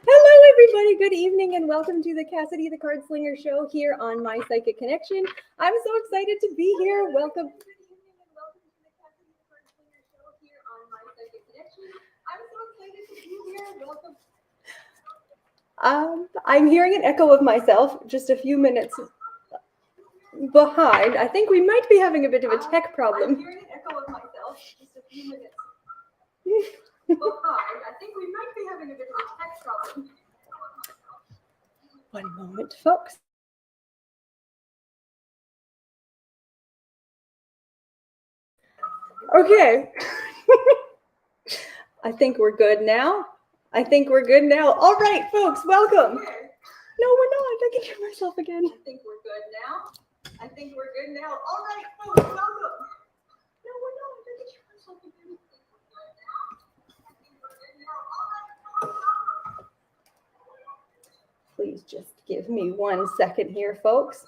Hello, everybody. Good evening, and welcome to the Cassidy the Cardslinger show here on My Psychic Connection. I'm so excited to be here. Welcome. Good evening, and welcome to the Cassidy the Cardslinger show here on My Psychic Connection. I'm so excited to be here. Welcome. I'm hearing an echo of myself just a few minutes behind. I think we might be having a bit of a tech problem. I'm hearing an echo of myself just a few minutes behind. I think we might be having a bit of a tech problem. One moment, folks. Okay. I think we're good now. All right, folks, welcome. No, we're not. I can hear myself again. I think we're good now. All right, folks, welcome. No, we're not. I can hear myself again. Please just give me 1 second here, folks.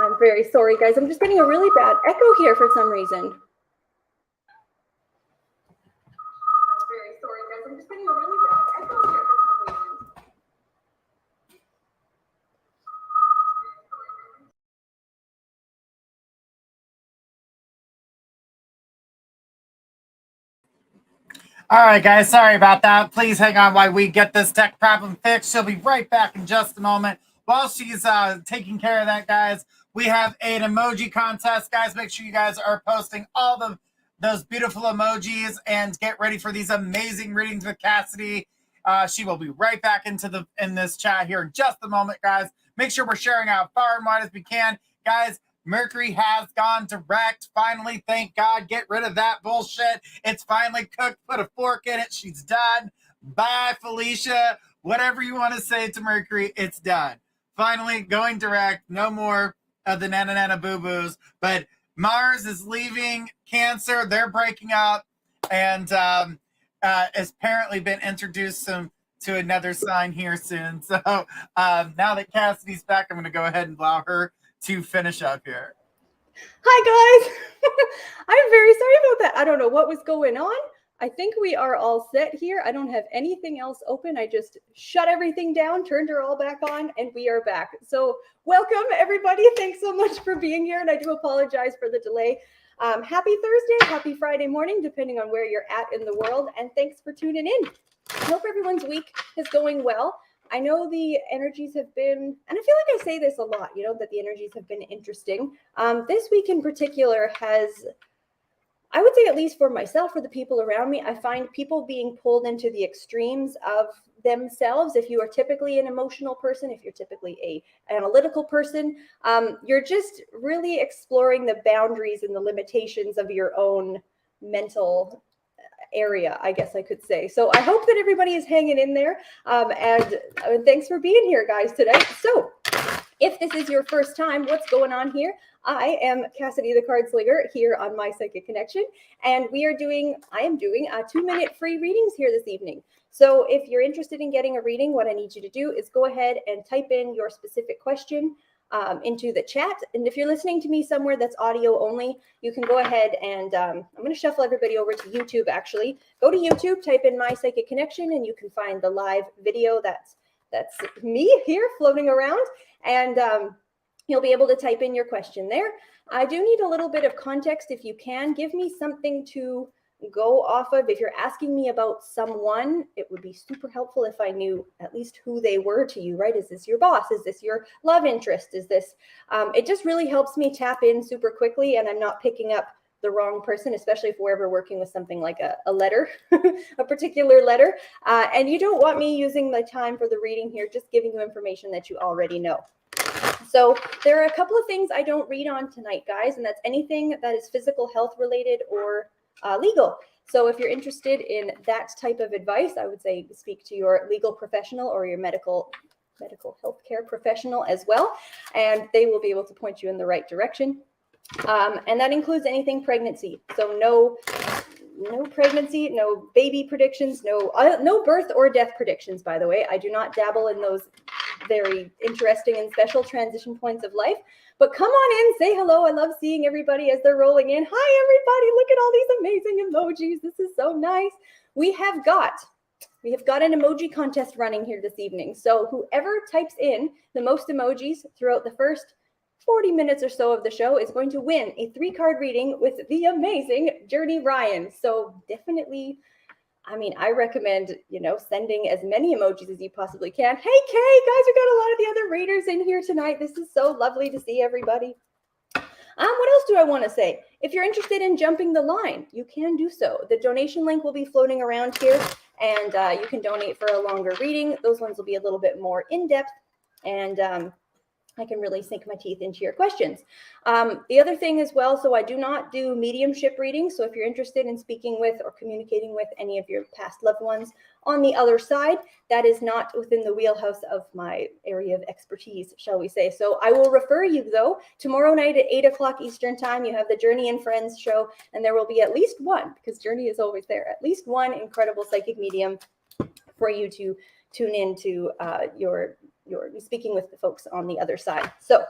I'm very sorry, guys. I'm just getting a really bad echo here for some reason. All right, guys, sorry about that. Please hang on while we get this tech problem fixed. She'll be right back in just a moment. While she's taking care of that, guys, we have an emoji contest. Guys, make sure you guys are posting all of those beautiful emojis and get ready for these amazing readings with Cassidy. She will be right back in this chat here in just a moment, guys. Make sure we're sharing out far and wide as we can. Guys, Mercury has gone direct. Finally, thank God. Get rid of that bullshit. It's finally cooked. Put a fork in it. She's done. Bye, Felicia. Whatever you want to say to Mercury, it's done. Finally, going direct. No more of the nana boo-boos. But Mars is leaving Cancer. They're breaking up. And has apparently been introduced to another sign here soon. So now that Cassidy's back, I'm going to go ahead and allow her to finish up here. Hi, guys. I'm very sorry about that. I don't know what was going on. I think we are all set here. I don't have anything else open. I just shut everything down, turned her all back on, and we are back. So welcome, everybody. Thanks so much for being here, and I do apologize for the delay. Happy Thursday, happy Friday morning, depending on where you're at in the world, and thanks for tuning in. I hope everyone's week is going well. I know the energies have been, and I feel like I say this a lot, that the energies have been interesting. This week in particular has, I would say, at least for myself, for the people around me, I find people being pulled into the extremes of themselves. If you are typically an emotional person, if you're typically an analytical person, you're just really exploring the boundaries and the limitations of your own mental area, I guess I could say. So I hope that everybody is hanging in there. And thanks for being here, guys, today. So if this is your first time, what's going on here? I am Cassidy the Cardslinger here on My Psychic Connection, and I am doing 2-minute free readings here this evening. So if you're interested in getting a reading, what I need you to do is go ahead and type in your specific question into the chat. And if you're listening to me somewhere that's audio only, you can go ahead and I'm going to shuffle everybody over to YouTube, actually. Go to YouTube, type in My Psychic Connection, and you can find the live video that's me here floating around. And you'll be able to type in your question there. I do need a little bit of context. If you can, give me something to go off of. If you're asking me about someone, it would be super helpful if I knew at least who they were to you, right? Is this your boss? Is this your love interest? Is this, it just really helps me tap in super quickly, and I'm not picking up the wrong person, especially if we're ever working with something like a letter, a particular letter. And you don't want me using my time for the reading here, just giving you information that you already know. So there are a couple of things I don't read on tonight, guys, and that's anything that is physical health related or legal. So if you're interested in that type of advice, I would say speak to your legal professional or your medical healthcare professional as well, and they will be able to point you in the right direction. And that includes anything pregnancy. So no pregnancy, no baby predictions, no birth or death predictions, by the way. I do not dabble in those very interesting and special transition points of life. But come on in, say hello. I love seeing everybody as they're rolling in. Hi, everybody. Look at all these amazing emojis. This is so nice. We have got an emoji contest running here this evening. So whoever types in the most emojis throughout the first 40 minutes or so of the show is going to win a 3-card reading with the amazing Journey Ryan. So definitely, I mean, I recommend, sending as many emojis as you possibly can. Hey, Kay, guys, we got a lot of the other readers in here tonight. This is so lovely to see everybody. What else do I want to say? If you're interested in jumping the line, you can do so. The donation link will be floating around here, and you can donate for a longer reading. Those ones will be a little bit more in-depth, and I can really sink my teeth into your questions. The other thing as well, so I do not do mediumship readings. So if you're interested in speaking with or communicating with any of your past loved ones on the other side, that is not within the wheelhouse of my area of expertise, shall we say. So I will refer you, though. Tomorrow night at 8 o'clock Eastern time, you have the Journey and Friends show, and there will be at least one, because Journey is always there, at least one incredible psychic medium for you to tune into your speaking with the folks on the other side. So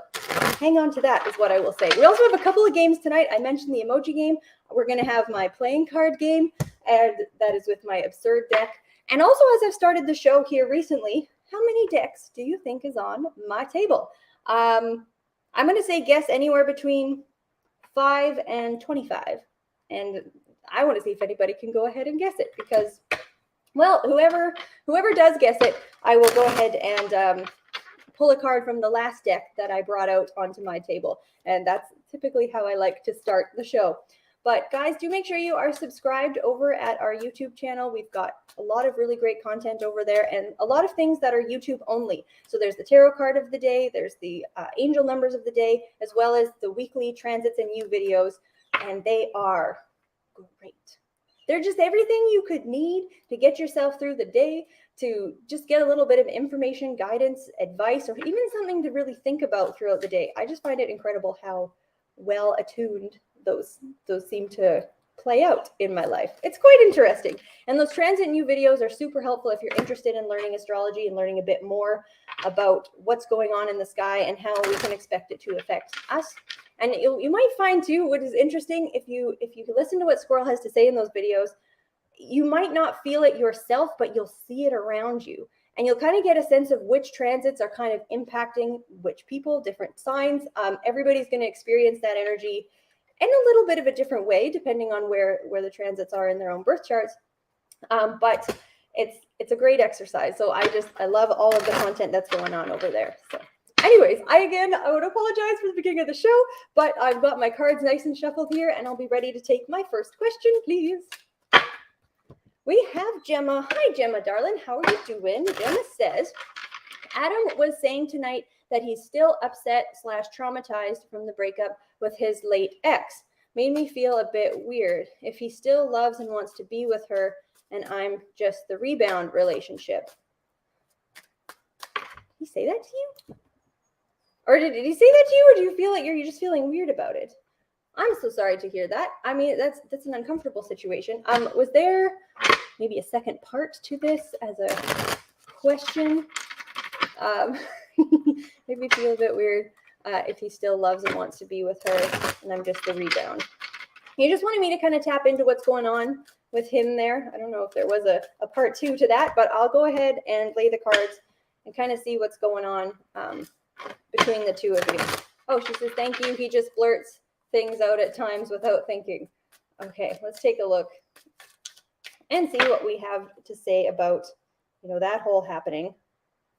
hang on to that is what I will say. We also have a couple of games tonight. I mentioned the emoji game. We're going to have my playing card game, and that is with my absurd deck. And also, as I've started the show here recently, how many decks do you think is on my table? I'm going to say guess anywhere between 5 and 25. And I want to see if anybody can go ahead and guess it, because, well, whoever does guess it, I will go ahead and pull a card from the last deck that I brought out onto my table. And that's typically how I like to start the show. But guys, do make sure you are subscribed over at our YouTube channel. We've got a lot of really great content over there, and a lot of things that are YouTube only. So there's the tarot card of the day, there's the angel numbers of the day, as well as the weekly transits and you videos. And they are great. They're just everything you could need to get yourself through the day, to just get a little bit of information, guidance, advice, or even something to really think about throughout the day. I just find it incredible how well attuned those seem to play out in my life. It's quite interesting. And those transit new videos are super helpful if you're interested in learning astrology and learning a bit more about what's going on in the sky and how we can expect it to affect us. And you might find too, what is interesting, if you listen to what Squirrel has to say in those videos, you might not feel it yourself, but you'll see it around you. And you'll kind of get a sense of which transits are kind of impacting which people, different signs. Everybody's going to experience that energy in a little bit of a different way, depending on where the transits are in their own birth charts. But it's a great exercise. So I love all of the content that's going on over there. So anyways, I would apologize for the beginning of the show, but I've got my cards nice and shuffled here, and I'll be ready to take my first question, please. We have Gemma. Hi, Gemma, darling. How are you doing? Gemma says, Adam was saying tonight that he's still upset / traumatized from the breakup with his late ex. Made me feel a bit weird. If he still loves and wants to be with her, and I'm just the rebound relationship. Did he say that to you? Or did he say that to you, or do you feel like you're just feeling weird about it? I'm so sorry to hear that. I mean, that's an uncomfortable situation. Was there maybe a second part to this as a question? Made me feel a bit weird if he still loves and wants to be with her, and I'm just the rebound. He just wanted me to kind of tap into what's going on with him there. I don't know if there was a part 2 to that, but I'll go ahead and lay the cards and kind of see what's going on between the two of you. Oh, she says, thank you. He just blurts things out at times without thinking. Okay, let's take a look and see what we have to say about, that whole happening.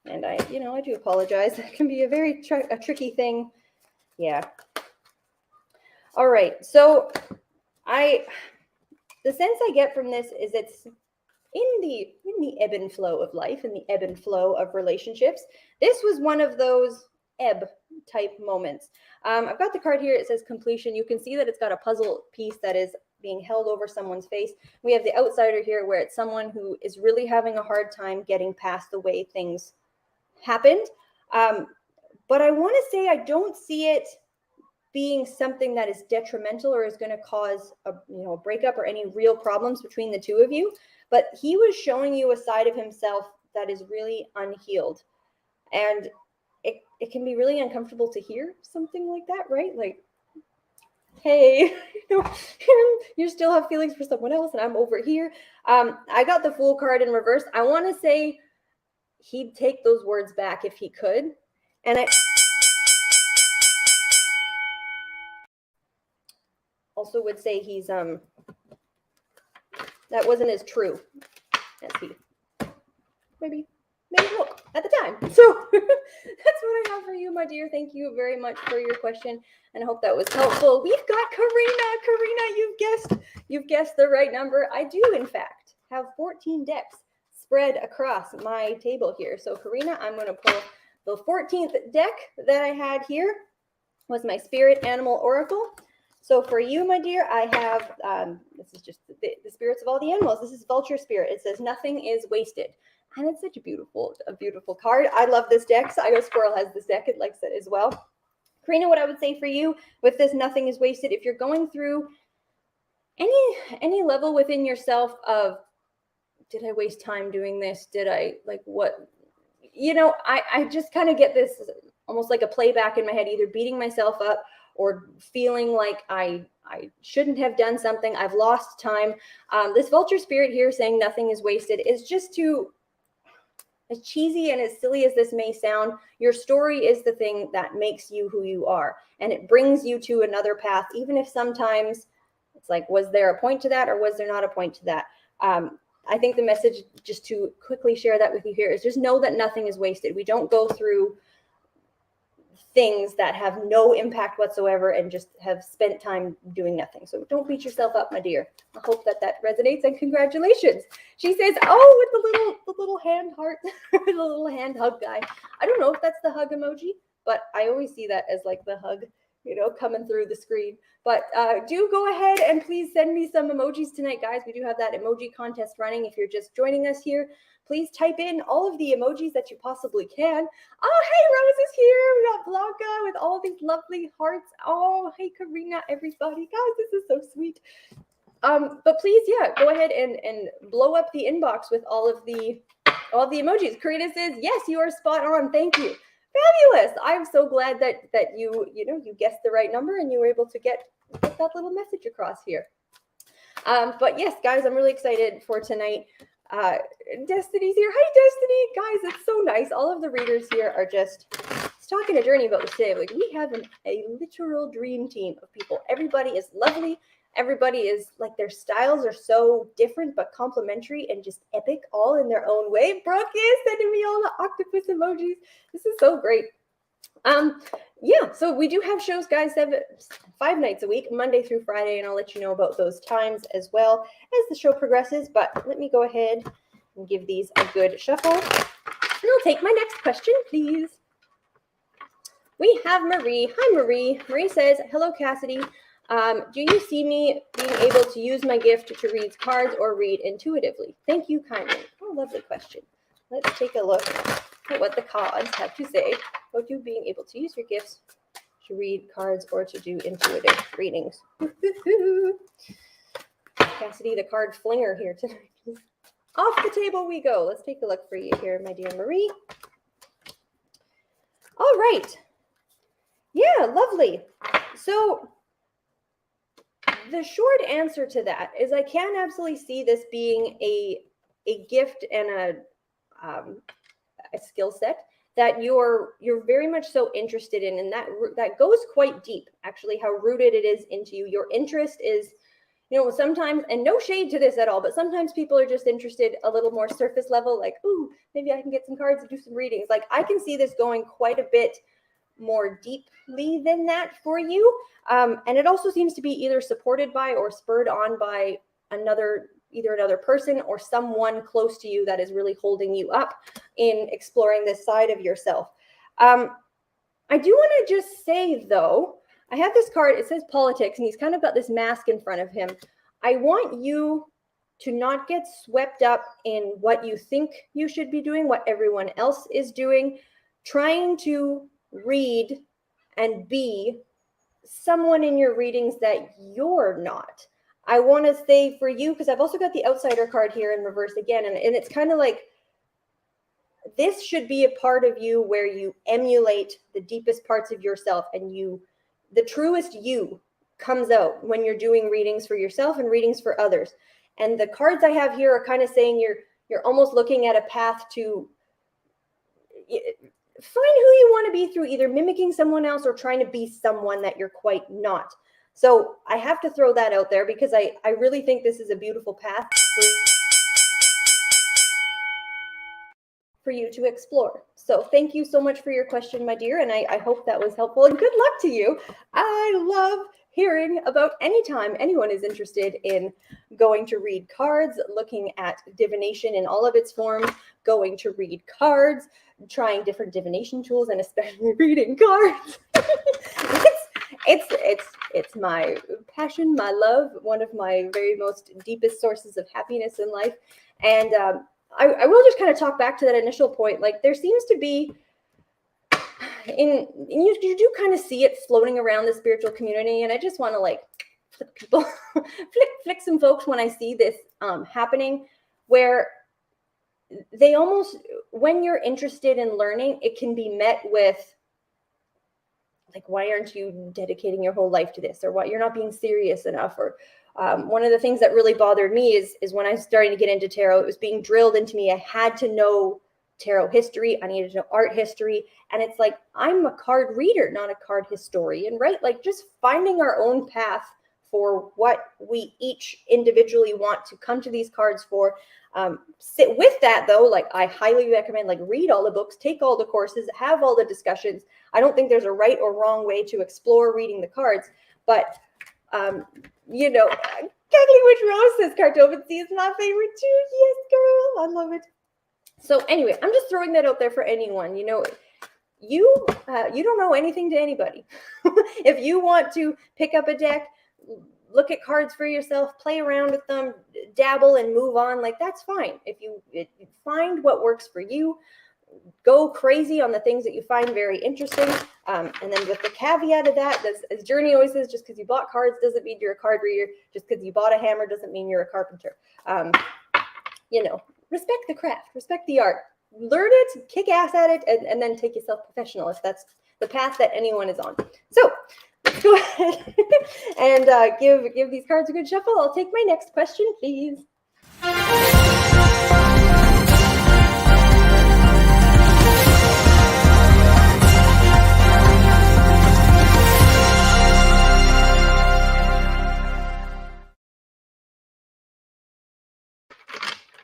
And I do apologize. That can be a very tricky thing. Yeah. All right. So the sense I get from this is it's in the ebb and flow of life, in the ebb and flow of relationships. This was one of those ebb type moments. I've got the card here. It says completion. You can see that it's got a puzzle piece that is being held over someone's face. We have the outsider here, where it's someone who is really having a hard time getting past the way things happened. But I want to say I don't see it being something that is detrimental or is going to cause a breakup or any real problems between the two of you. But he was showing you a side of himself that is really unhealed. And it can be really uncomfortable to hear something like that, right? Like, hey, you still have feelings for someone else and I'm over here. I got the Fool card in reverse. I want to say he'd take those words back if he could. And I also would say he's that wasn't as true as he maybe look at the time. So that's what I have for you, my dear. Thank you very much for your question, and I hope that was helpful. We've got Karina, you've guessed the right number. I do in fact have 14 decks spread across my table here. So Karina, I'm going to pull the 14th deck that I had here. Was my Spirit Animal Oracle. So for you, my dear, I have, this is just the spirits of all the animals. This is Vulture Spirit. It says, nothing is wasted. And it's such a beautiful card. I love this deck. So I know Squirrel has this deck. It likes it as well. Karina, what I would say for you with this nothing is wasted, if you're going through any level within yourself of, did I waste time doing this? Did I, like, what? I just kind of get this almost like a playback in my head, either beating myself up or feeling like I shouldn't have done something. I've lost time. This Vulture Spirit here saying nothing is wasted is just too, as cheesy and as silly as this may sound, your story is the thing that makes you who you are. And it brings you to another path, even if sometimes it's like, was there a point to that or was there not a point to that? I think the message, just to quickly share that with you here, is just know that nothing is wasted. We don't go through things that have no impact whatsoever and just have spent time doing nothing. So don't beat yourself up, my dear. I hope that resonates, and congratulations. She says, oh, with the little hand heart, the little hand hug guy. I don't know if that's the hug emoji, but I always see that as like the hug, coming through the screen. But do go ahead and please send me some emojis tonight, guys. We do have that emoji contest running. If you're just joining us here, please type in all of the emojis that you possibly can. Oh, hey, Rose is here. We got Blanca with all these lovely hearts. Oh, hey, Karina, everybody. Guys, this is so sweet. But please, yeah, go ahead and blow up the inbox with all the emojis. Karina says, yes, you are spot on. Thank you. Fabulous. I'm so glad that you guessed the right number and you were able to get that little message across here. But yes, guys, I'm really excited for tonight. Destiny's here. Hi, Destiny. Guys, it's so nice. All of the readers here are just talking a journey about this today. Like, we have a literal dream team of people. Everybody is lovely. Everybody is like, their styles are so different but complementary and just epic all in their own way. Brooke is sending me all the octopus emojis. This is so great. Yeah, so we do have shows, guys, 5 nights a week, Monday through Friday, and I'll let you know about those times as well as the show progresses. But let me go ahead and give these a good shuffle. And I'll take my next question, please. We have Marie. Hi, Marie. Marie says, hello, Cassidy. Do you see me being able to use my gift to read cards or read intuitively? Thank you kindly. Oh, lovely question. Let's take a look at what the cards have to say about you being able to use your gifts to read cards or to do intuitive readings. Cassidy the Card Flinger here tonight. Off the table we go. Let's take a look for you here, my dear Marie. All right. Yeah, lovely. So the short answer to that is I can absolutely see this being a gift and a skill set that you're very much so interested in, and that goes quite deep, actually, how rooted it is into you. Your interest is, sometimes, and no shade to this at all, but sometimes people are just interested a little more surface level, like, ooh, maybe I can get some cards and do some readings. Like, I can see this going quite a bit more deeply than that for you. And it also seems to be either supported by or spurred on by either another person or someone close to you that is really holding you up in exploring this side of yourself. I do want to just say, though, I have this card, it says politics, and he's kind of got this mask in front of him. I want you to not get swept up in what you think you should be doing, what everyone else is doing, trying to read and be someone in your readings that you're not. I want to say for you, because I've also got the outsider card here in reverse again, and it's kind of like, this should be a part of you where you emulate the deepest parts of yourself, and the truest you comes out when you're doing readings for yourself and readings for others. And the cards I have here are kind of saying you're almost looking at a path to find who you want to be through either mimicking someone else or trying to be someone that you're quite not. So I have to throw that out there because I really think this is a beautiful path for you to explore. So thank you so much for your question, my dear, and I hope that was helpful, and good luck to you. I love hearing about anytime anyone is interested in going to read cards, looking at divination in all of its forms, going to read cards, trying different divination tools, and especially reading cards. It's my passion, my love, one of my very most deepest sources of happiness in life. And I will just kind of talk back to that initial point. Like, there seems to be, you do kind of see it floating around the spiritual community, and I just want to like flick people, flick some folks when I see this happening, where they almost, when you're interested in learning, it can be met with like, why aren't you dedicating your whole life to this, or what, you're not being serious enough, or one of the things that really bothered me is when I was starting to get into tarot, it was being drilled into me. I had to know tarot history. I needed to know art history. And it's like, I'm a card reader, not a card historian, right? Like, just finding our own path for what we each individually want to come to these cards for. Sit with that, though. Like, I highly recommend, like, read all the books, take all the courses, have all the discussions. I don't think there's a right or wrong way to explore reading the cards, but you know, Kathleen Witch Rose says cartography is my favorite too. Yes, girl, I love it. So anyway, I'm just throwing that out there for anyone. You know, you don't know anything to anybody. If you want to pick up a deck, look at cards for yourself, play around with them, dabble and move on, like, that's fine. If you find what works for you, go crazy on the things that you find very interesting. And then with the caveat of that, as Journey always says, just because you bought cards doesn't mean you're a card reader. Just because you bought a hammer doesn't mean you're a carpenter. You know, respect the craft, respect the art, learn it, kick ass at it, and then take yourself professional if that's the path that anyone is on. So let's go ahead and give these cards a good shuffle. I'll take my next question, please.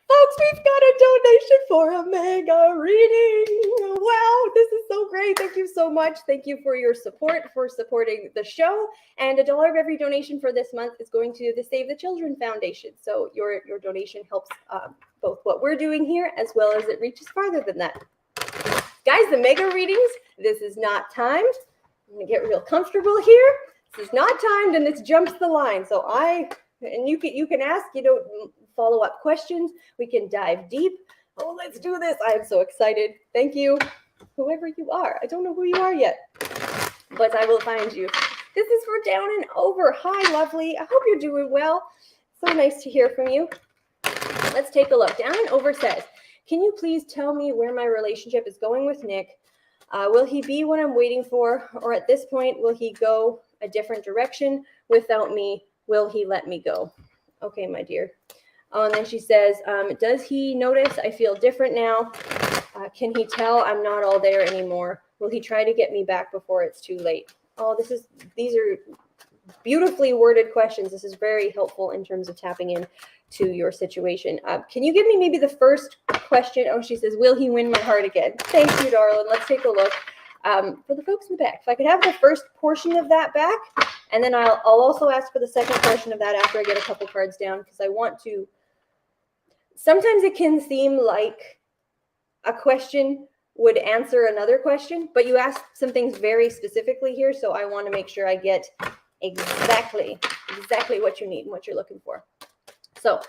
Folks, we've got a donation for a mega reading. Wow, this is so great. Thank you so much. Thank you for your support, for supporting the show. And $1 of every donation for this month is going to the Save the Children Foundation. So your donation helps both what we're doing here as well as it reaches farther than that. Guys, the mega readings, this is not timed. I'm going to get real comfortable here. This is not timed, and this jumps the line. So you can ask, you know, follow-up questions. We can dive deep. Oh, let's do this. I am so excited. Thank you, whoever you are. I don't know who you are yet, but I will find you. This is for Down and Over. Hi, lovely. I hope you're doing well. So nice to hear from you. Let's take a look. Down and Over says, can you please tell me where my relationship is going with Nick? Will he be what I'm waiting for? Or at this point, will he go a different direction without me? Will he let me go? Okay, my dear. And then she says, does he notice I feel different now? Can he tell I'm not all there anymore? Will he try to get me back before it's too late? Oh, these are beautifully worded questions. This is very helpful in terms of tapping in to your situation. Can you give me maybe the first question? Oh, she says, will he win my heart again? Thank you, darling. Let's take a look. For the folks in the back, if I could have the first portion of that back, and then I'll also ask for the second portion of that after I get a couple cards down, because I want to. Sometimes it can seem like a question would answer another question, but you asked some things very specifically here, so I want to make sure I get exactly what you need and what you're looking for. So,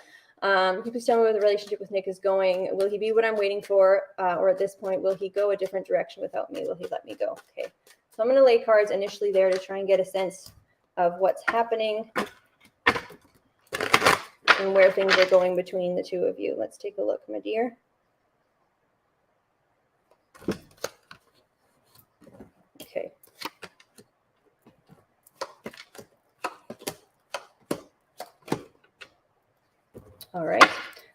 can you please tell me where the relationship with Nick is going? Will he be what I'm waiting for, or at this point, will he go a different direction without me? Will he let me go? Okay, so I'm going to lay cards initially there to try and get a sense of what's happening and where things are going between the two of you. Let's take a look, my dear. Okay. All right.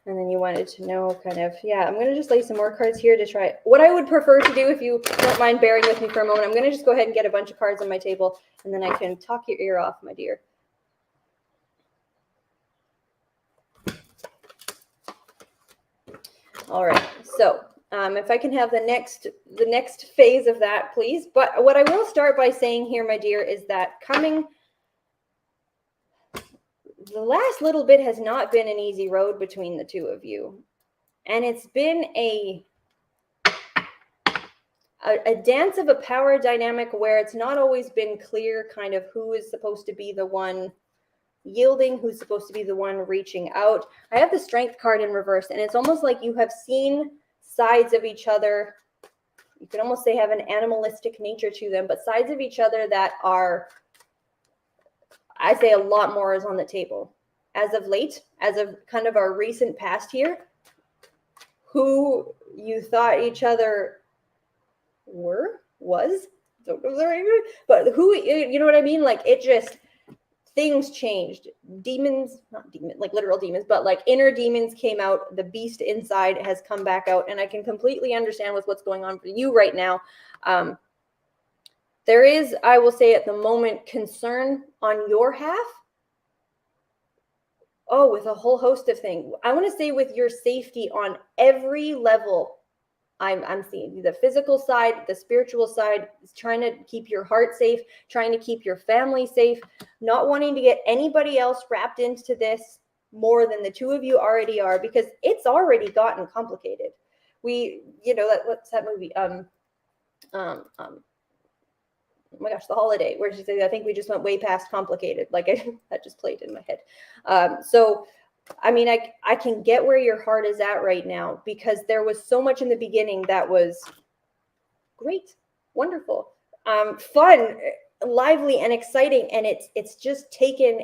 And then you wanted to know kind of, yeah, I'm going to just lay some more cards here to try. What I would prefer to do, if you don't mind bearing with me for a moment, I'm going to just go ahead and get a bunch of cards on my table, and then I can talk your ear off, my dear. All right, so if I can have the next phase of that, please. But what I will start by saying here, my dear, is that the last little bit has not been an easy road between the two of you. And it's been a dance of a power dynamic where it's not always been clear kind of who is supposed to be the one yielding, who's supposed to be the one reaching out. I have the Strength card in reverse, and it's almost like you have seen sides of each other. You could almost say have an animalistic nature to them, but sides of each other that are, I say a lot more is on the table. As of late, as of kind of our recent past here, who you thought each other was, don't know the right word, but who, you know what I mean? Like it just, things changed. Demons, not demons, like literal demons, but like inner demons came out. The beast inside has come back out, and I can completely understand with what's going on for you right now. There is, I will say at the moment, concern on your half. Oh, with a whole host of things. I want to say with your safety on every level. I'm seeing the physical side, the spiritual side, trying to keep your heart safe, trying to keep your family safe, not wanting to get anybody else wrapped into this more than the two of you already are, because it's already gotten complicated. What's that movie? Oh my gosh, The Holiday, where she said, I think we just went way past complicated. Like that just played in my head. So I mean, I can get where your heart is at right now, because there was so much in the beginning that was great, wonderful, fun, lively, and exciting. And it's just taken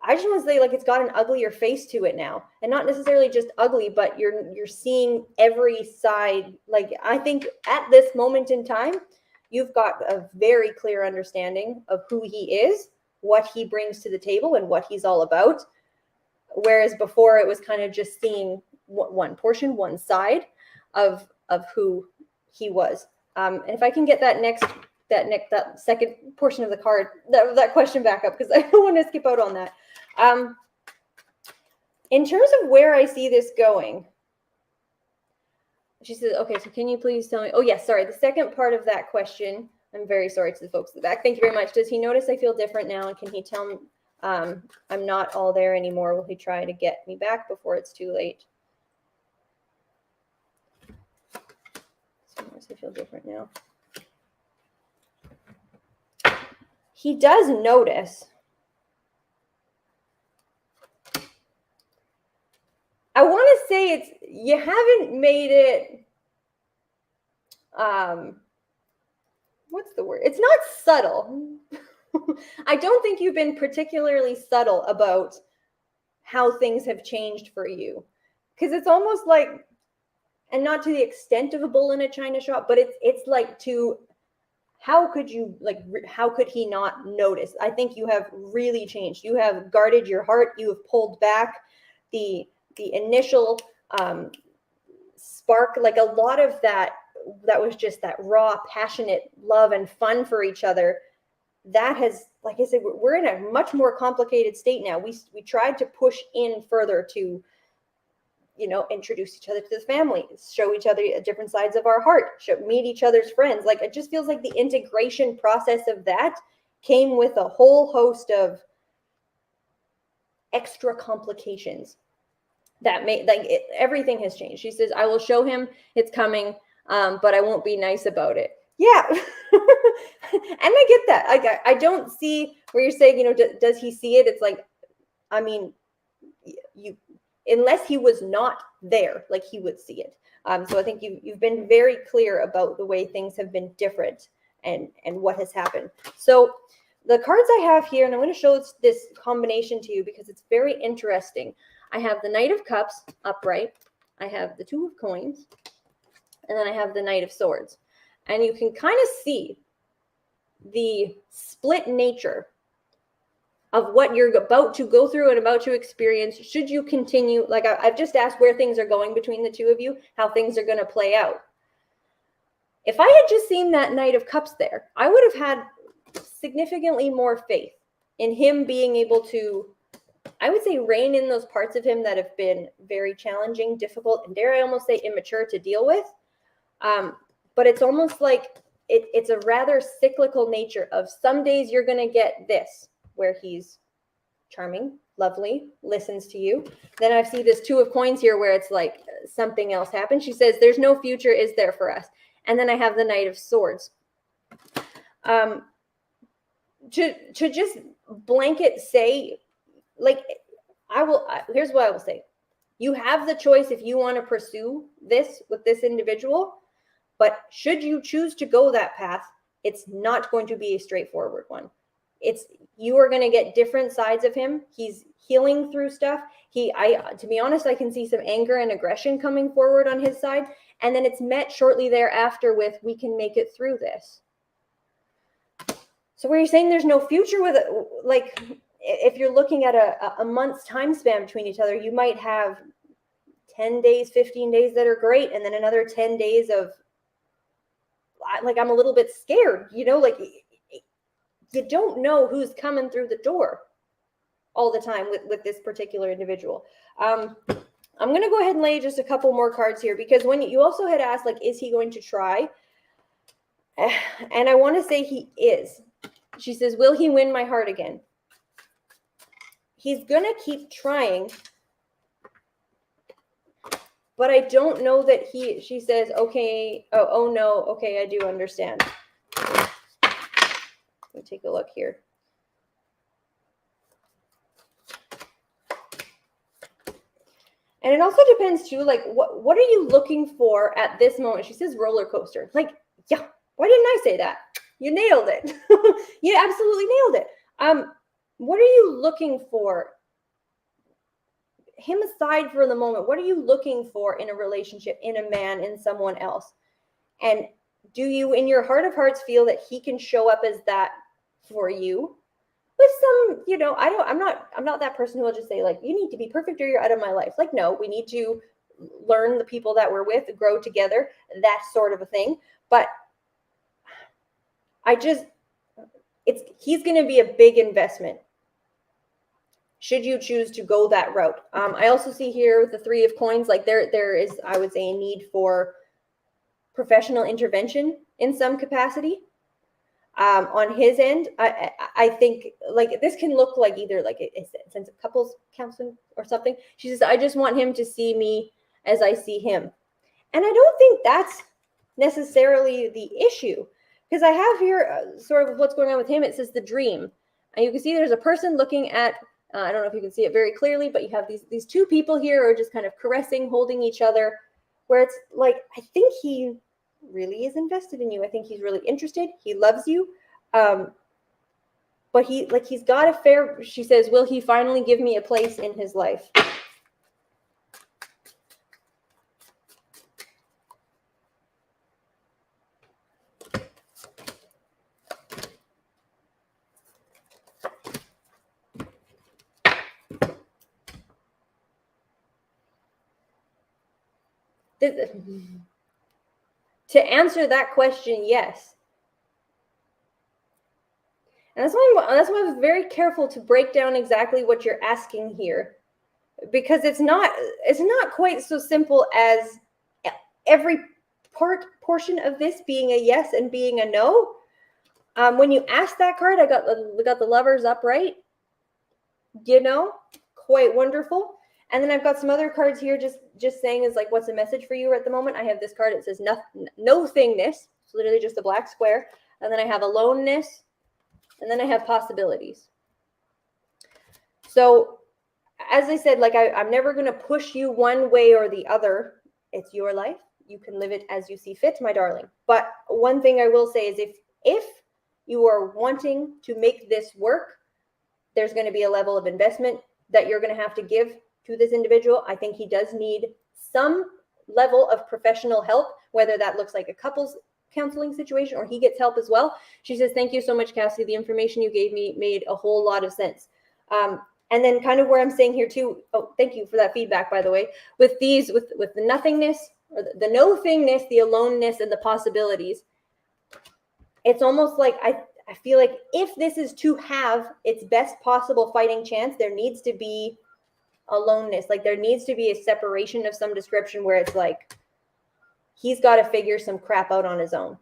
I just want to say, like, it's got an uglier face to it now, and not necessarily just ugly, but you're seeing every side. Like, I think at this moment in time, you've got a very clear understanding of who he is, what he brings to the table, and what he's all about. Whereas before it was kind of just seeing one portion, one side of who he was. And if I can get that second portion of the card, that question back up, because I don't want to skip out on that. In terms of where I see this going, she says, okay, so can you please tell me, oh yes, sorry, the second part of that question, I'm very sorry to the folks in the back. Thank you very much. Does he notice I feel different now? And can he tell me I'm not all there anymore? Will he try to get me back before it's too late? So does he feel different now? He does notice. I want to say you haven't made it, what's the word? It's not subtle. I don't think you've been particularly subtle about how things have changed for you. Because it's almost like, and not to the extent of a bull in a china shop, but it's like how could he not notice? I think you have really changed. You have guarded your heart. You have pulled back the initial spark, like a lot of that was just that raw, passionate love and fun for each other. That has, like I said, we're in a much more complicated state now. We tried to push in further to introduce each other to the family, show each other different sides of our heart, meet each other's friends. Like, it just feels like the integration process of that came with a whole host of extra complications that made, like, everything has changed. She says, I will show him it's coming, but I won't be nice about it. Yeah. And I get that. I don't see where you're saying, does he see it? It's like, I mean, unless he was not there, like, he would see it. So I think you've been very clear about the way things have been different and what has happened. So the cards I have here, and I'm going to show this combination to you because it's very interesting. I have the Knight of Cups upright. I have the Two of Coins. And then I have the Knight of Swords. And you can kind of see the split nature of what you're about to go through and about to experience. Should you continue, like I've just asked where things are going between the two of you, how things are going to play out. If I had just seen that Knight of Cups there, I would have had significantly more faith in him being able to, I would say, rein in those parts of him that have been very challenging, difficult, and dare I almost say immature to deal with. But it's almost like it's a rather cyclical nature of some days you're going to get this, where he's charming, lovely, listens to you. Then I see this Two of Coins here where it's like something else happened. She says, there's no future is there for us. And then I have the Knight of Swords. To just blanket say, like, here's what I will say. You have the choice if you want to pursue this with this individual, but should you choose to go that path, it's not going to be a straightforward one. You are going to get different sides of him. He's healing through stuff. To be honest, I can see some anger and aggression coming forward on his side. And then it's met shortly thereafter with, we can make it through this. So where you're saying there's no future with it, like, if you're looking at a month's time span between each other, you might have 10 days, 15 days that are great. And then another 10 days of, like, I'm a little bit scared, like, you don't know who's coming through the door all the time with this particular individual. I'm going to go ahead and lay just a couple more cards here, because when you also had asked, like, is he going to try? And I want to say he is. She says, will he win my heart again? He's going to keep trying, but I don't know that she says, okay, oh no, okay, I do understand. Let me take a look here. And it also depends too, like, what are you looking for at this moment? She says roller coaster. Like, yeah, why didn't I say that? You nailed it. You absolutely nailed it. What are you looking for? Him aside for the moment, what are you looking for in a relationship, in a man, in someone else? And do you, in your heart of hearts, feel that he can show up as that for you? With some, I'm not that person who will just say, like, you need to be perfect or you're out of my life. Like, no, we need to learn the people that we're with, grow together, that sort of a thing. But he's going to be a big investment should you choose to go that route. I also see here with the Three of Coins, like, there is, I would say, a need for professional intervention in some capacity. On his end, I think, like, this can look like either like a sense of couples counseling or something. She says, I just want him to see me as I see him. And I don't think that's necessarily the issue, because I have here sort of what's going on with him. It says the dream. And you can see there's a person looking at, I don't know if you can see it very clearly, but you have these two people here who are just kind of caressing, holding each other, where it's like, I think he really is invested in you. I think he's really interested. He loves you. But he's got a fair, she says, will he finally give me a place in his life? To answer that question, yes. And that's why I was very careful to break down exactly what you're asking here. because it's not quite so simple as every portion of this being a yes and being a no. When you ask that card, we got the Lovers upright, quite wonderful. And then I've got some other cards here just saying is like, what's the message for you at the moment? I have this card. It says no thingness. It's literally just a black square. And then I have aloneness. And then I have possibilities. So as I said, like I'm never going to push you one way or the other. It's your life. You can live it as you see fit, my darling. But one thing I will say is if you are wanting to make this work, there's going to be a level of investment that you're going to have to give to this individual. I think he does need some level of professional help, whether that looks like a couples counseling situation or he gets help as well. She says, thank you so much, Cassidy. The information you gave me made a whole lot of sense. And then kind of where I'm saying here too, oh, thank you for that feedback, by the way, with the nothingness or the no thingness, the aloneness and the possibilities, it's almost like I feel like if this is to have its best possible fighting chance, there needs to be aloneness. Like there needs to be a separation of some description where it's like, he's got to figure some crap out on his own.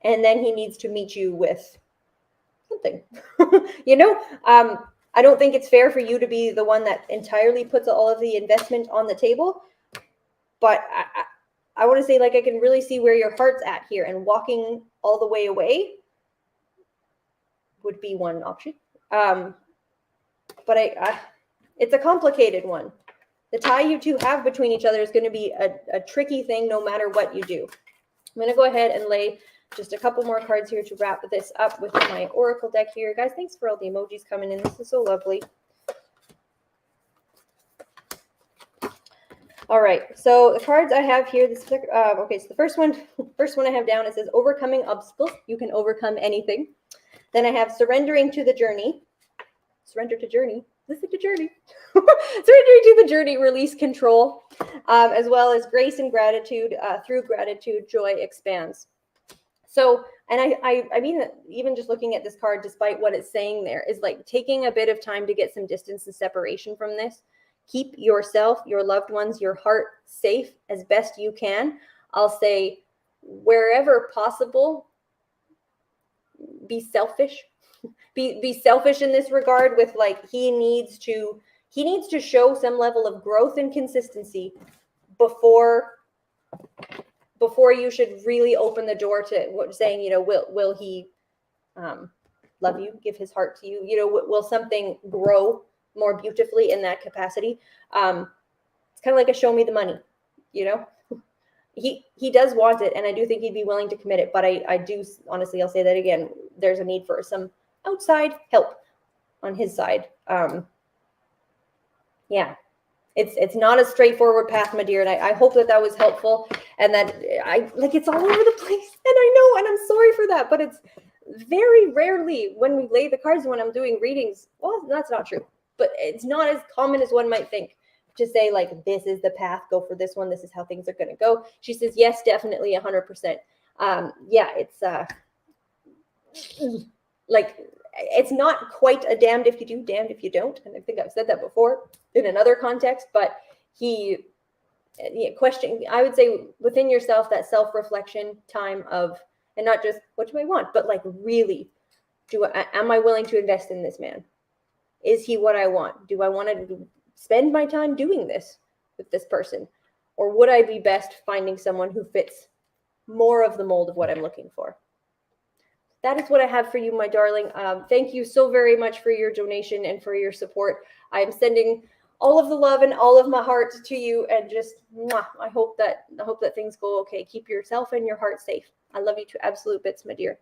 And then he needs to meet you with something, I don't think it's fair for you to be the one that entirely puts all of the investment on the table. But I want to say, like, I can really see where your heart's at here, and walking all the way away would be one option. But it's a complicated one. The tie you two have between each other is going to be a tricky thing no matter what you do. I'm going to go ahead and lay just a couple more cards here to wrap this up with my Oracle deck here. Guys, thanks for all the emojis coming in. This is so lovely. All right, so the cards I have here, okay, so the first one I have down, it says overcoming obstacles. You can overcome anything. Then I have surrendering to the journey. Surrender to journey. Listen to journey. Surrendering to the journey, release control, as well as grace and gratitude. Through gratitude, joy expands. So, and I mean, even just looking at this card, despite what it's saying there, is like taking a bit of time to get some distance and separation from this. Keep yourself, your loved ones, your heart safe as best you can. I'll say wherever possible, be selfish. Be selfish in this regard with like he needs to show some level of growth and consistency before you should really open the door to what saying, will he love you, give his heart to you, will something grow more beautifully in that capacity. It's kind of like a show me the money, he does want it, and I do think he'd be willing to commit it, but I do honestly, I'll say that again, there's a need for some outside help on his side. Yeah, it's not a straightforward path, my dear, and I hope that was helpful, and that it's all over the place, and I know, and I'm sorry for that, but it's very rarely when we lay the cards when I'm doing readings, well, that's not true, but it's not as common as one might think to say like, this is the path, go for this one, this is how things are going to go. She says, yes, definitely 100%. Yeah, it's like, it's not quite a damned if you do, damned if you don't. And I think I've said that before in another context, but I would say within yourself, that self-reflection time of, and not just what do I want, but like really, am I willing to invest in this man? Is he what I want? Do I want to spend my time doing this with this person? Or would I be best finding someone who fits more of the mold of what I'm looking for? That is what I have for you, my darling. Thank you so very much for your donation and for your support. I am sending all of the love and all of my heart to you, and just I hope that things go okay. Keep yourself and your heart safe. I love you to absolute bits, my dear.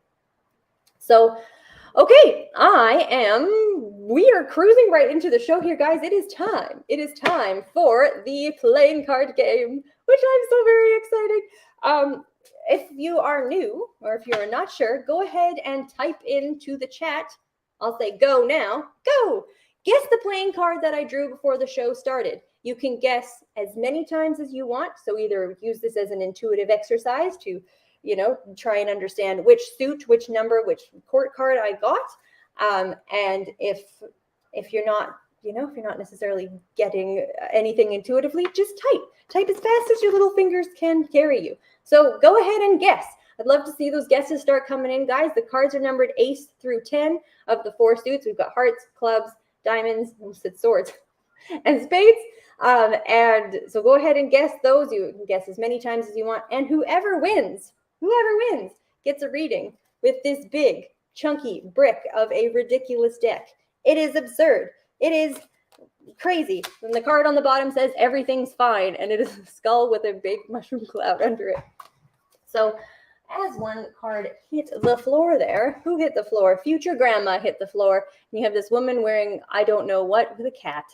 So, okay, we are cruising right into the show here, guys. It is time. It is time for the playing card game, which I'm so very excited. If you are new, or if you're not sure, go ahead and type into the chat. I'll say go now. Go! Guess the playing card that I drew before the show started. You can guess as many times as you want. So either use this as an intuitive exercise to, try and understand which suit, which number, which court card I got. And if you're not you know, if you're not necessarily getting anything intuitively, just type as fast as your little fingers can carry you. So go ahead and guess. I'd love to see those guesses start coming in, guys. The cards are numbered ace through 10 of the 4 suits. We've got hearts, clubs, diamonds, almost said swords, and spades. And so go ahead and guess those. You can guess as many times as you want. And whoever wins gets a reading with this big, chunky brick of a ridiculous deck. It is absurd. It is crazy. And the card on the bottom says everything's fine, and it is a skull with a big mushroom cloud under it. So as one card hit the floor there, who hit the floor? Future grandma hit the floor. And you have this woman wearing I don't know what with a cat.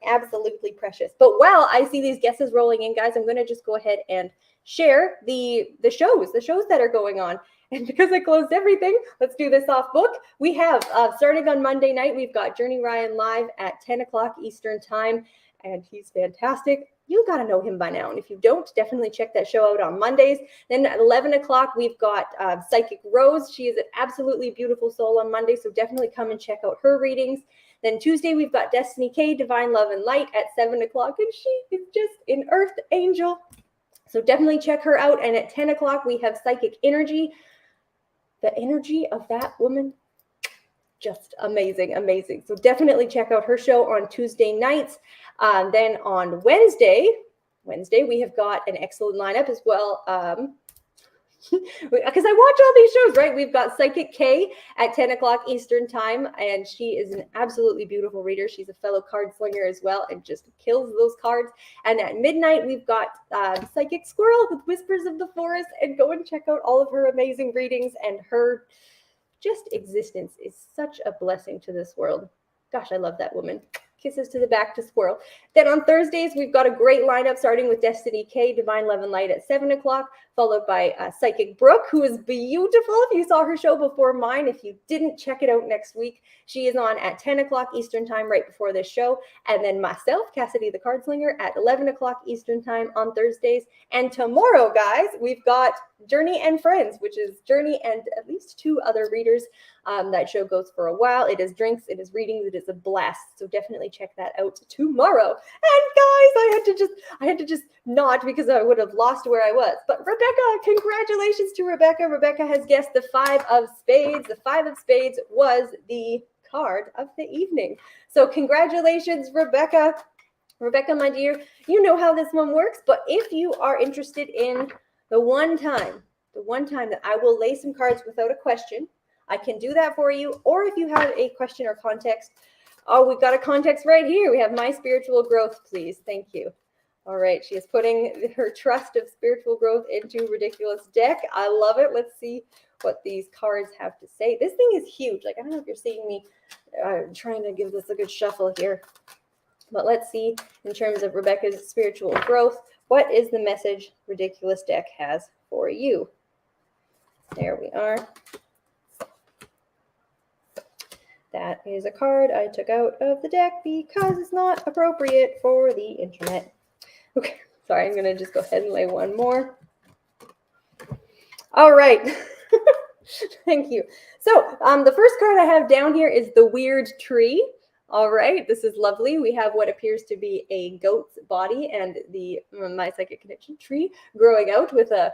Absolutely precious. But while I see these guesses rolling in, guys, I'm going to just go ahead and share the shows that are going on. And because I closed everything, let's do this off book. We have, starting on Monday night, we've got Journey Ryan live at 10 o'clock Eastern time, and he's fantastic. You got to know him by now. And if you don't, definitely check that show out on Mondays. Then at 11 o'clock, we've got Psychic Rose. She is an absolutely beautiful soul on Monday, so definitely come and check out her readings. Then Tuesday, we've got Destiny K, Divine Love and Light at 7 o'clock, and she is just an earth angel. So definitely check her out. And at 10 o'clock, we have Psychic Energy. The energy of that woman, just amazing, amazing. So definitely check out her show on Tuesday nights. Then on Wednesday, we have got an excellent lineup as well. Because I watch all these shows, right? We've got Psychic K at 10 o'clock Eastern time, and she is an absolutely beautiful reader. She's a fellow card slinger as well and just kills those cards. And at midnight, we've got Psychic Squirrel with Whispers of the Forest, and go and check out all of her amazing readings, and her just existence is such a blessing to this world. Gosh, I love that woman. Kisses to the back to Squirrel. Then on Thursdays, we've got a great lineup starting with Destiny K, Divine Love and Light at 7 o'clock, followed by Psychic Brooke, who is beautiful. If you saw her show before mine, if you didn't, check it out next week. She is on at 10 o'clock Eastern time right before this show. And then myself, Cassidy the Cardslinger, at 11 o'clock Eastern time on Thursdays. And tomorrow, guys, we've got Journey and Friends, which is Journey and at least 2 other readers. That show goes for a while. It is drinks, it is readings, it is a blast. So definitely check that out tomorrow. And guys, I had to just nod because I would have lost where I was. But Rebecca, congratulations to Rebecca. Rebecca has guessed the 5 of spades. The 5 of spades was the card of the evening. So congratulations, Rebecca. Rebecca, my dear, you know how this one works. But if you are interested in the one time that I will lay some cards without a question, I can do that for you. Or if you have a question or context, oh, we've got a context right here. We have my spiritual growth, please. Thank you. All right. She is putting her trust of spiritual growth into ridiculous deck. I love it. Let's see what these cards have to say. This thing is huge. Like, I don't know if you're seeing me trying to give this a good shuffle here. But let's see, in terms of Rebecca's spiritual growth, what is the message ridiculous deck has for you? There we are. That is a card I took out of the deck because it's not appropriate for the internet. Okay, sorry, I'm going to just go ahead and lay one more. All right. Thank you. So the first card I have down here is the Weird Tree. All right, this is lovely. We have what appears to be a goat's body and the My Psychic Connection tree growing out with a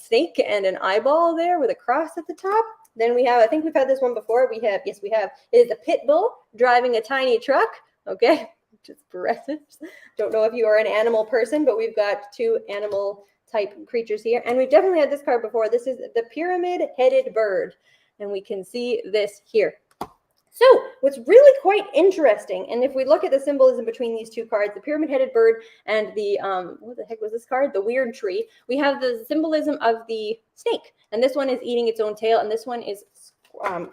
snake and an eyeball there with a cross at the top. Then we have, I think we've had this one before. Yes, we have. It is a pit bull driving a tiny truck. Okay, just precious. Don't know if you are an animal person, but we've got 2 animal type creatures here. And we've definitely had this card before. This is the pyramid-headed bird. And we can see this here. So what's really quite interesting, and if we look at the symbolism between these 2 cards, the pyramid-headed bird and the, what the heck was this card? The weird tree, we have the symbolism of the snake. And this one is eating its own tail, and this one is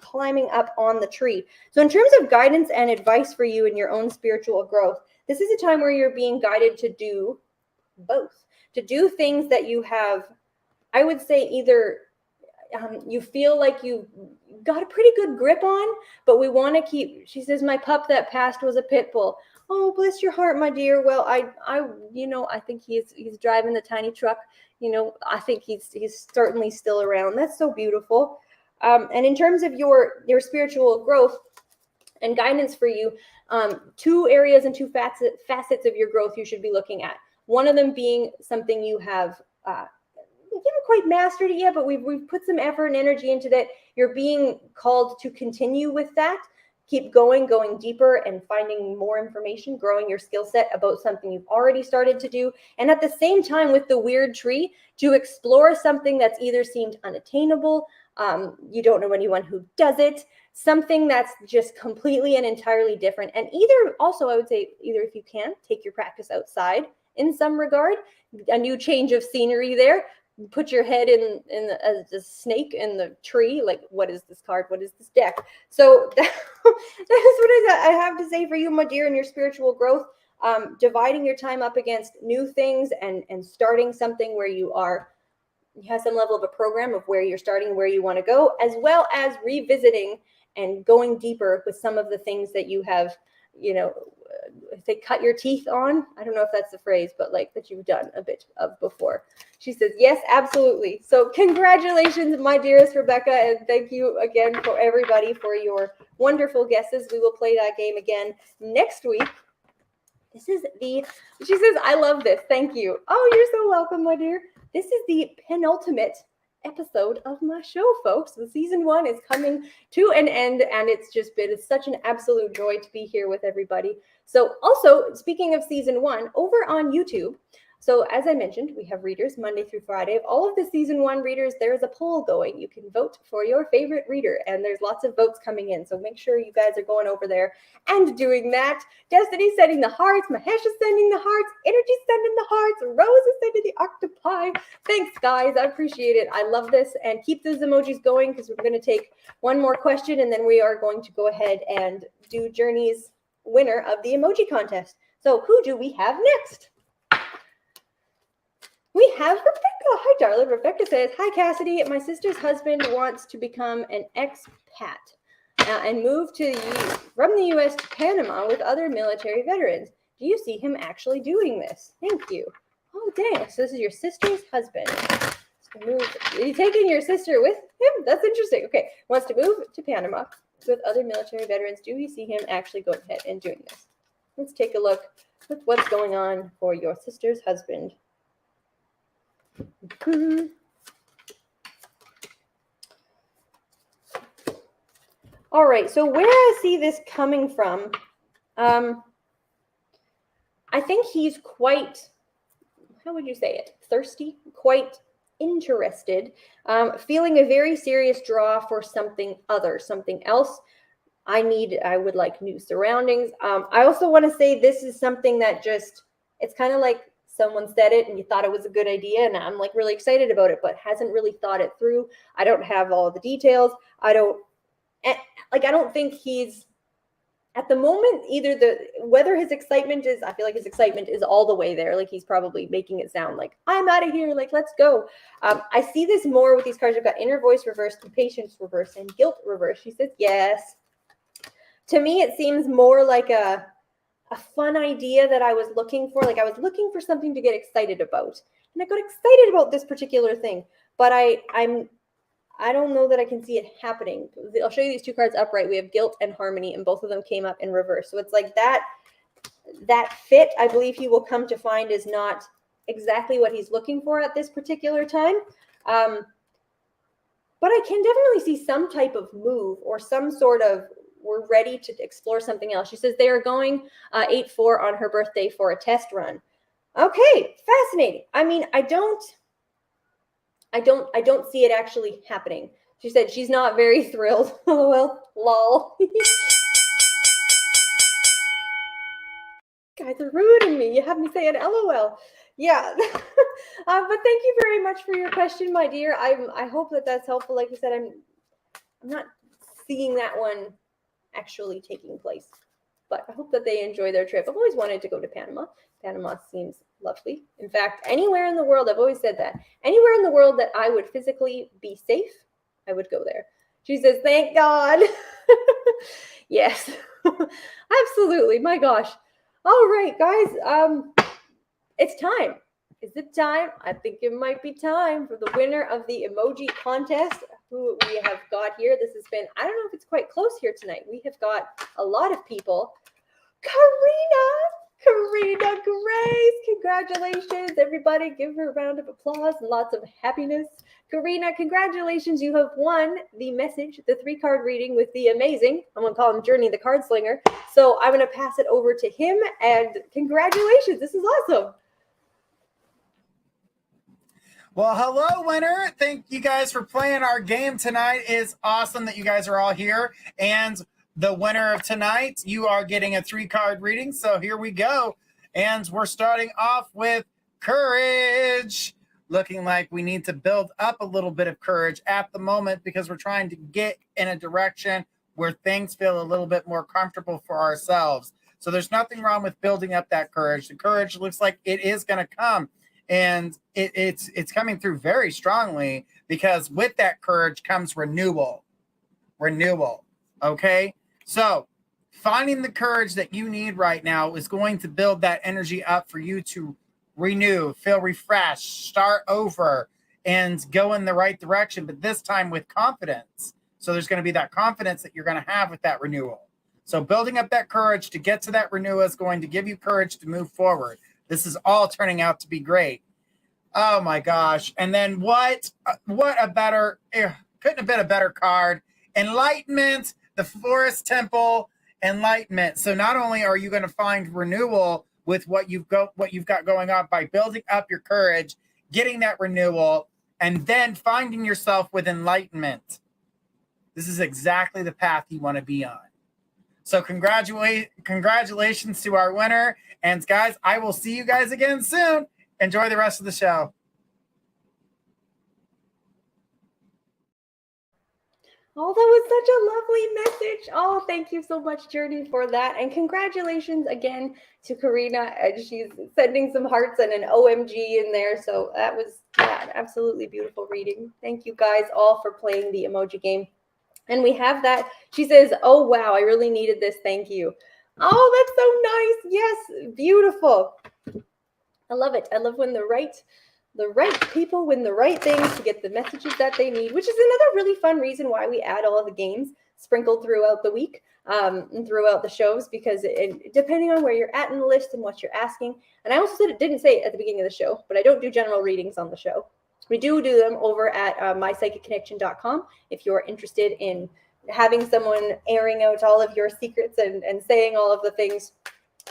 climbing up on the tree. So in terms of guidance and advice for you in your own spiritual growth, this is a time where you're being guided to do both. To do things that you have, I would say, either you feel like you've got a pretty good grip on, but we want to keep, she says, my pup that passed was a pit bull. Oh, bless your heart, my dear. Well, I think he's driving the tiny truck. I think he's certainly still around. That's so beautiful. And in terms of your spiritual growth, and guidance for you. 2 areas and 2 facets of your growth you should be looking at. One of them being something you have we haven't quite mastered it yet, but we've put some effort and energy into that. You're being called to continue with that. Keep going deeper and finding more information, growing your skill set about something you've already started to do. And at the same time, with the weird tree, to explore something that's either seemed unattainable, you don't know anyone who does it, something that's just completely and entirely different. And either, also, I would say, either if you can, take your practice outside in some regard, a new change of scenery there. Put your head in as a snake in the tree. Like, what is this card? What is this deck? So that is what I have to say for you, my dear, in your spiritual growth. Dividing your time up against new things and starting something where you have some level of a program of where you're starting, where you want to go, as well as revisiting and going deeper with some of the things that you have, they cut your teeth on. I don't know if that's the phrase, but like that you've done a bit of before. She says, yes, absolutely. So congratulations, my dearest Rebecca. And thank you again for everybody for your wonderful guesses. We will play that game again next week. She says, I love this. Thank you. Oh, you're so welcome, my dear. This is the penultimate episode of my show, folks. The season 1 is coming to an end, and it's such an absolute joy to be here with everybody. So also, speaking of season 1, over on YouTube, so as I mentioned, we have readers Monday through Friday. Of all of the season 1 readers, there is a poll going. You can vote for your favorite reader, and there's lots of votes coming in. So make sure you guys are going over there and doing that. Destiny's sending the hearts. Mahesh is sending the hearts. Energy's sending the hearts. Rose is sending the octopi. Thanks, guys. I appreciate it. I love this. And keep those emojis going, because we're going to take one more question, and then we are going to go ahead and do Journey's winner of the emoji contest. So who do we have next? We have Rebecca. Hi, darling. Rebecca says, hi, Cassidy. My sister's husband wants to become an expat and move from the U.S. to Panama with other military veterans. Do you see him actually doing this? Thank you. Oh, dang. So this is your sister's husband. Are you taking your sister with him? That's interesting. Okay. Wants to move to Panama with other military veterans. Do you see him actually going ahead and doing this? Let's take a look at what's going on for your sister's husband. All right, so where I see this coming from, I think he's quite, how would you say it, thirsty, quite interested, feeling a very serious draw for something else. I would like new surroundings. I also want to say this is something that it's kind of like someone said it and you thought it was a good idea, and I'm like really excited about it, but hasn't really thought it through. I don't have all the details. I don't think he's at the moment whether his excitement is, I feel like his excitement is all the way there. Like he's probably making it sound like, I'm out of here, like, let's go. I see this more with these cards. I've got inner voice reversed, impatience reversed, and guilt reversed. She says, yes. To me, it seems more like a fun idea that I was looking for. Like I was looking for something to get excited about. And I got excited about this particular thing. But I don't know that I can see it happening. I'll show you these 2 cards upright. We have guilt and harmony, and both of them came up in reverse. So it's like that fit, I believe he will come to find, is not exactly what he's looking for at this particular time. But I can definitely see some type of move or some sort of, we're ready to explore something else. She says they are going 8/4 on her birthday for a test run. Okay, fascinating. I mean, I don't see it actually happening. She said she's not very thrilled. LOL, lol. Guys are ruining me. You have me saying LOL. Yeah. But thank you very much for your question, my dear. I hope that that's helpful. Like you said, I'm not seeing that one actually taking place, but I hope that they enjoy their trip. I've always wanted to go to Panama. Panama seems lovely. In fact, anywhere in the world, I've always said that, anywhere in the world that I would physically be safe, I would go there. She says, thank God. Yes, absolutely. My gosh. All right, guys. It's time. Is it time? I think it might be time for the winner of the emoji contest. who we have got here. This has been, I don't know if it's quite close here tonight. We have got a lot of people. Karina Grace, congratulations, everybody. Give her a round of applause and lots of happiness. Karina, congratulations. You have won the message, the 3-card reading with the amazing, I'm going to call him Journey the Cardslinger. So I'm going to pass it over to him, and congratulations. This is awesome. Well, hello, winner. Thank you guys for playing our game tonight. It's awesome that you guys are all here. And the winner of tonight, you are getting a 3-card reading. So here we go. And we're starting off with courage. Looking like we need to build up a little bit of courage at the moment because we're trying to get in a direction where things feel a little bit more comfortable for ourselves. So there's nothing wrong with building up that courage. The courage looks like it is going to come. And it's coming through very strongly because with that courage comes renewal. Okay? So finding the courage that you need right now is going to build that energy up for you to renew, feel refreshed, start over, and go in the right direction, but this time with confidence. So there's going to be that confidence that you're going to have with that renewal. So building up that courage to get to that renewal is going to give you courage to move forward. This is all turning out to be great. Oh my gosh. And then what a better, couldn't have been a better card. Enlightenment, the Forest Temple, enlightenment. So not only are you going to find renewal with what you've got going on by building up your courage, getting that renewal, and then finding yourself with enlightenment. This is exactly the path you want to be on. So congratulations to our winner. And guys, I will see you guys again soon. Enjoy the rest of the show. Oh, that was such a lovely message. Oh, thank you so much, Journey, for that. And congratulations again to Karina. She's sending some hearts and an OMG in there. So that was an absolutely beautiful reading. Thank you guys all for playing the emoji game. And we have that. She says, oh, wow, I really needed this. Thank you. Oh, that's so nice. Yes, beautiful. I love it. I love when the right people win the right things to get the messages that they need, which is another really fun reason why we add all of the games sprinkled throughout the week and throughout the shows, because depending on where you're at in the list and what you're asking. And I also didn't say it at the beginning of the show, but I don't do general readings on the show. We do them over at mypsychicconnection.com if you're interested in having someone airing out all of your secrets and saying all of the things.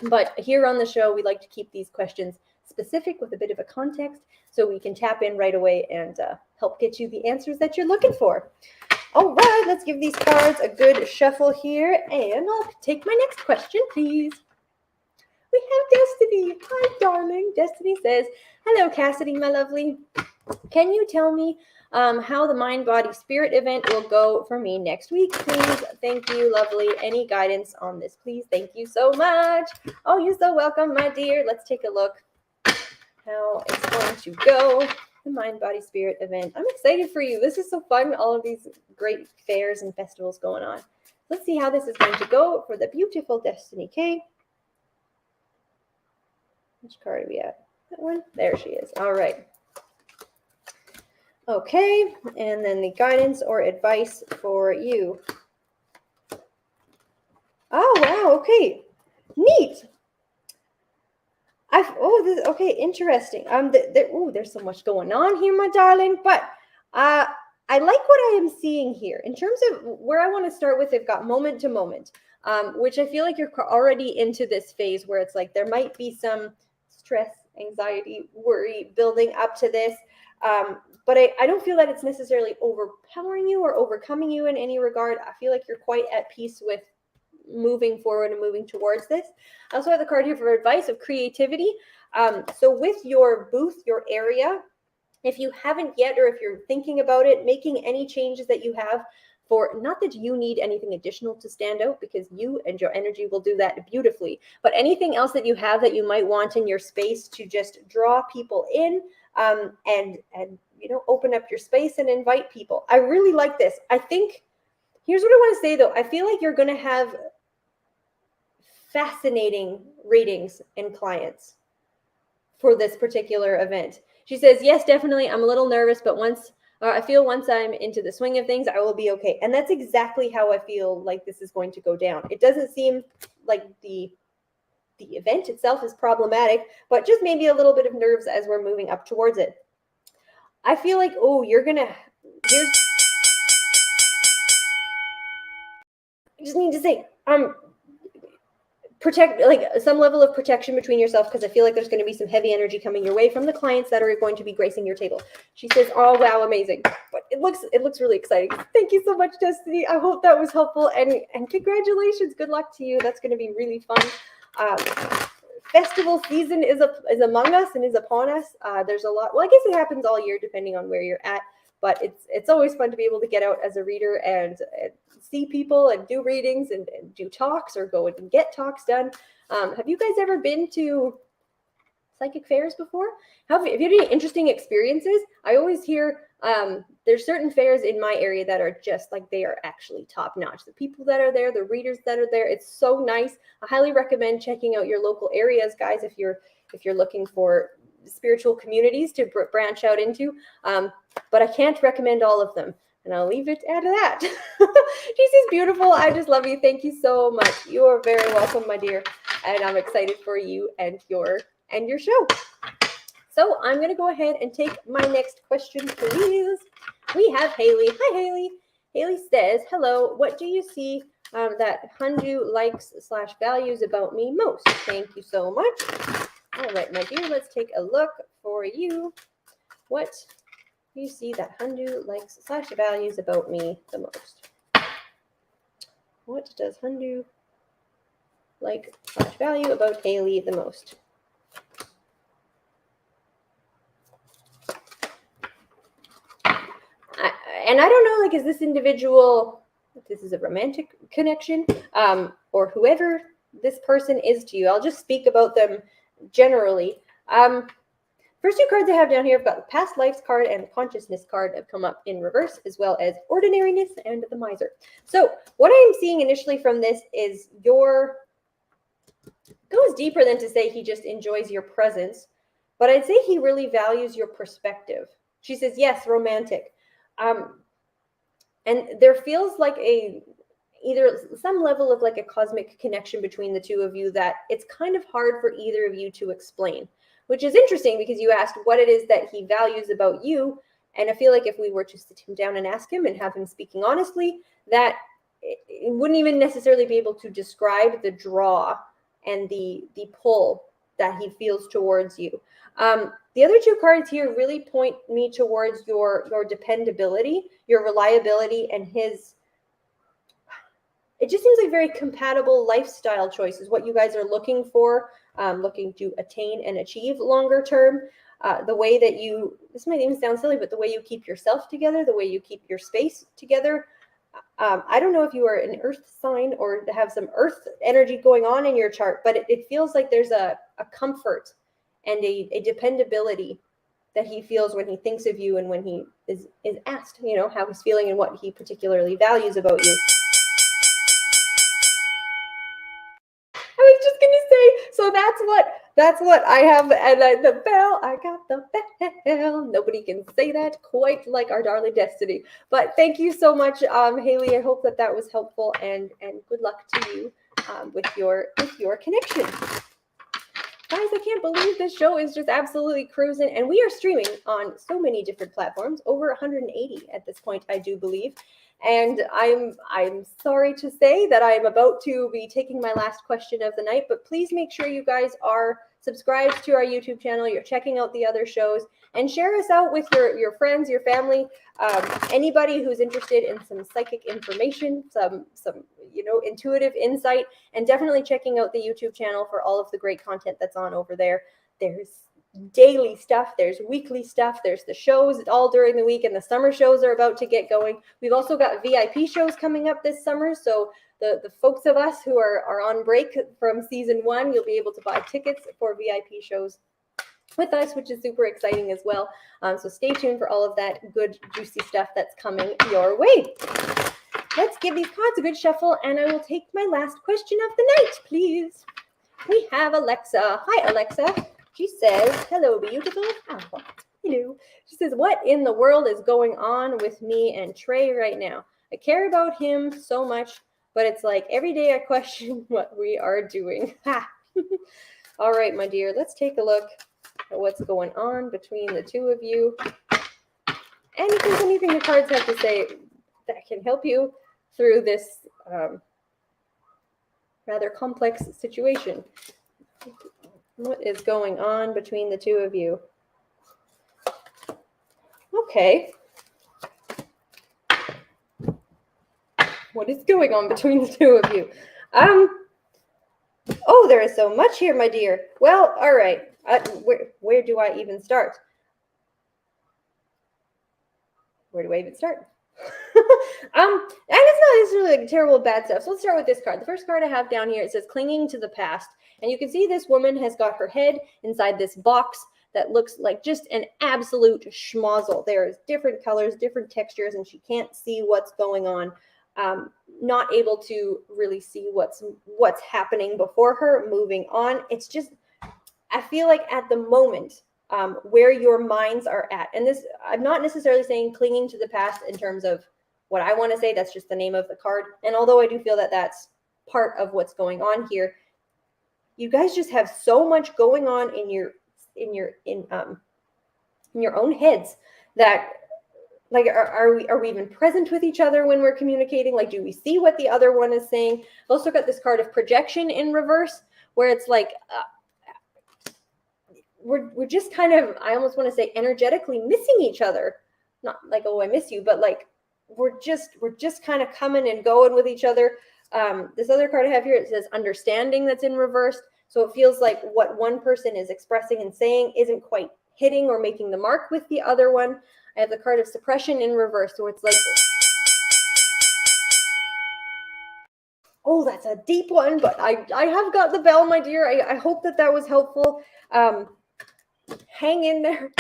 But here on the show, we like to keep these questions specific with a bit of a context so we can tap in right away and help get you the answers that you're looking for. All right, let's give these cards a good shuffle here, and I'll take my next question, please. We have Destiny. Hi, darling. Destiny says, hello, Cassidy, my lovely. Can you tell me how the Mind, Body, Spirit event will go for me next week, please? Thank you, lovely. Any guidance on this, please? Thank you so much. Oh, you're so welcome, my dear. Let's take a look how it's going to go. The Mind, Body, Spirit event. I'm excited for you. This is so fun. All of these great fairs and festivals going on. Let's see how this is going to go for the beautiful Destiny K. Which card are we at? That one? There she is. All right. Okay, and then the guidance or advice for you. Oh, wow, okay. Neat. Okay, interesting. There's so much going on here, my darling, but I like what I am seeing here. In terms of where I want to start with, they've got moment to moment, which I feel like you're already into this phase where it's like there might be some stress, anxiety, worry building up to this. But I don't feel that it's necessarily overpowering you or overcoming you in any regard. I feel like you're quite at peace with moving forward and moving towards this. I also have the card here for advice of creativity. So with your booth, your area, if you haven't yet, or if you're thinking about it, making any changes that you have for, not that you need anything additional to stand out, because you and your energy will do that beautifully, but anything else that you have that you might want in your space to just draw people in, and open up your space and invite people. I really like this. I think, here's what I want to say though. I feel like you're going to have fascinating readings and clients for this particular event. She says, yes, definitely. I'm a little nervous, but once I feel once I'm into the swing of things, I will be okay. And that's exactly how I feel like this is going to go down. It doesn't seem like the event itself is problematic, but just maybe a little bit of nerves as we're moving up towards it. I feel like, oh, I just need to say, protect, like some level of protection between yourself, because I feel like there's going to be some heavy energy coming your way from the clients that are going to be gracing your table. She says, oh, wow, amazing. But it looks really exciting. Thank you so much, Destiny. I hope that was helpful, and congratulations. Good luck to you. That's going to be really fun. Festival season is among us and is upon us. There's a lot. Well, I guess it happens all year depending on where you're at. But it's always fun to be able to get out as a reader and see people and do readings and do talks or go and get talks done. Have you guys ever been to psychic fairs before? Have you had any interesting experiences? I always hear there's certain fairs in my area that are just like, they are actually top notch. The people that are there, the readers that are there, it's so nice. I highly recommend checking out your local areas, guys, if you're looking for spiritual communities to branch out into. But I can't recommend all of them, and I'll leave it at that. She's beautiful. I just love you. Thank you so much. You are very welcome, my dear, and I'm excited for you and your show. So I'm going to go ahead and take my next question, please. We have Haley. Hi, Haley. Haley says, hello, what do you see that Hundu likes / values about me most? Thank you so much. All right, my dear, let's take a look for you. What do you see that Hundu likes / values about me the most? What does Hundu like / value about Haley the most? And I don't know, like, is this individual, if this is a romantic connection, or whoever this person is to you. I'll just speak about them generally. First two cards I have down here, I've got the past lives card and the consciousness card have come up in reverse, as well as ordinariness and the miser. So what I'm seeing initially from this is goes deeper than to say he just enjoys your presence, but I'd say he really values your perspective. She says, yes, romantic. And there feels like either some level of like a cosmic connection between the two of you that it's kind of hard for either of you to explain, which is interesting because you asked what it is that he values about you. And I feel like if we were to sit him down and ask him and have him speaking honestly, that it wouldn't even necessarily be able to describe the draw and the pull that he feels towards you. The other two cards here really point me towards your dependability, your reliability, and his, it just seems like very compatible lifestyle choices, what you guys are looking for, looking to attain and achieve longer term. The way that you, this might even sound silly, but the way you keep yourself together, the way you keep your space together. I don't know if you are an earth sign or have some earth energy going on in your chart, but it feels like there's a comfort and a dependability that he feels when he thinks of you and when he is asked, you know, how he's feeling and what he particularly values about you. I was just going to say, so that's what I have, and the bell, I got the bell. Nobody can say that quite like our darling Destiny. But thank you so much, Haley. I hope that was helpful, and good luck to you with your connection. Guys, I can't believe this show is just absolutely cruising, and we are streaming on so many different platforms, over 180 at this point, I do believe. And I'm sorry to say that I'm about to be taking my last question of the night, but please make sure you guys are subscribed to our YouTube channel, you're checking out the other shows, and share us out with your friends, your family, anybody who's interested in some psychic information, some intuitive insight, and definitely checking out the YouTube channel for all of the great content that's on over there. There's daily stuff, there's weekly stuff, there's the shows all during the week, and the summer shows are about to get going. We've also got VIP shows coming up this summer, so the folks of us who are on break from season 1, you'll be able to buy tickets for VIP shows with us, which is super exciting as well. So stay tuned for all of that good, juicy stuff that's coming your way. Let's give these cards a good shuffle, and I will take my last question of the night, please. We have Alexa. Hi, Alexa. She says, hello, beautiful. Oh, Hello. She says, what in the world is going on with me and Trey right now? I care about him so much, but it's like every day I question what we are doing. Ha! All right, my dear, let's take a look at what's going on between the two of you. And if there's anything the cards have to say that can help you through this rather complex situation. What is going on between the two of you? Okay. What is going on between the two of you? Oh, there is so much here, my dear. Well, all right. Where do I even start? Where do I even start? And it's not necessarily like terrible bad stuff. So let's start with this card. The first card I have down here, it says clinging to the past. And you can see this woman has got her head inside this box that looks like just an absolute schmozzle. There's different colors, different textures, and she can't see what's going on. Not able to really see what's happening before her, moving on. It's just, I feel like at the moment, where your minds are at. And this, I'm not necessarily saying clinging to the past in terms of what I want to say. That's just the name of the card. And although I do feel that that's part of what's going on here, you guys just have so much going on in your own heads that, like, are we even present with each other when we're communicating? Like, do we see what the other one is saying? I've also got this card of projection in reverse, where it's like, we're just kind of, I almost want to say energetically missing each other. Not like, oh, I miss you, but like, we're just kind of coming and going with each other. This other card I have here, it says understanding, that's in reverse. So it feels like what one person is expressing and saying isn't quite hitting or making the mark with the other one. I have the card of suppression in reverse, so it's like, oh, that's a deep one, but I have got the bell, my dear. I hope that was helpful. Hang in there.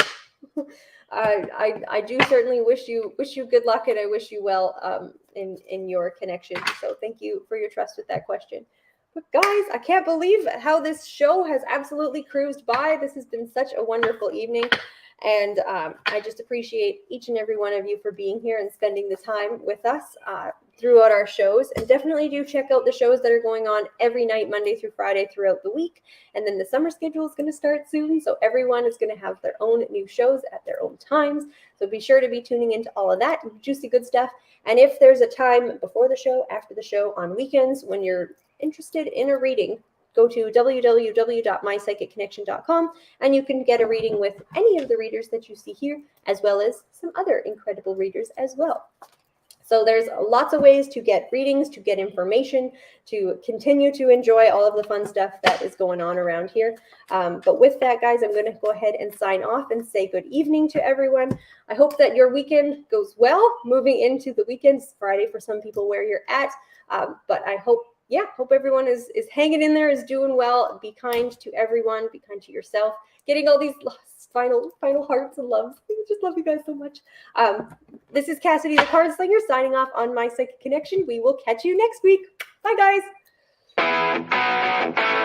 I do certainly wish you good luck, and I wish you well in your connection. So thank you for your trust with that question. But guys, I can't believe how this show has absolutely cruised by. This has been such a wonderful evening. And I just appreciate each and every one of you for being here and spending the time with us throughout our shows. And definitely do check out the shows that are going on every night, Monday through Friday throughout the week. And then the summer schedule is going to start soon. So everyone is going to have their own new shows at their own times. So be sure to be tuning into all of that juicy good stuff. And if there's a time before the show, after the show, on weekends, when you're interested in a reading, go to www.mypsychicconnection.com and you can get a reading with any of the readers that you see here, as well as some other incredible readers as well. So there's lots of ways to get readings, to get information, to continue to enjoy all of the fun stuff that is going on around here. But with that, guys, I'm going to go ahead and sign off and say good evening to everyone. I hope that your weekend goes well, moving into the weekend. It's Friday for some people where you're at, but I hope everyone is hanging in there, is doing well. Be kind to everyone. Be kind to yourself. Getting all these final hearts and loves. I just love you guys so much. This is Cassidy the Cardslinger signing off on My Psychic Connection. We will catch you next week. Bye, guys.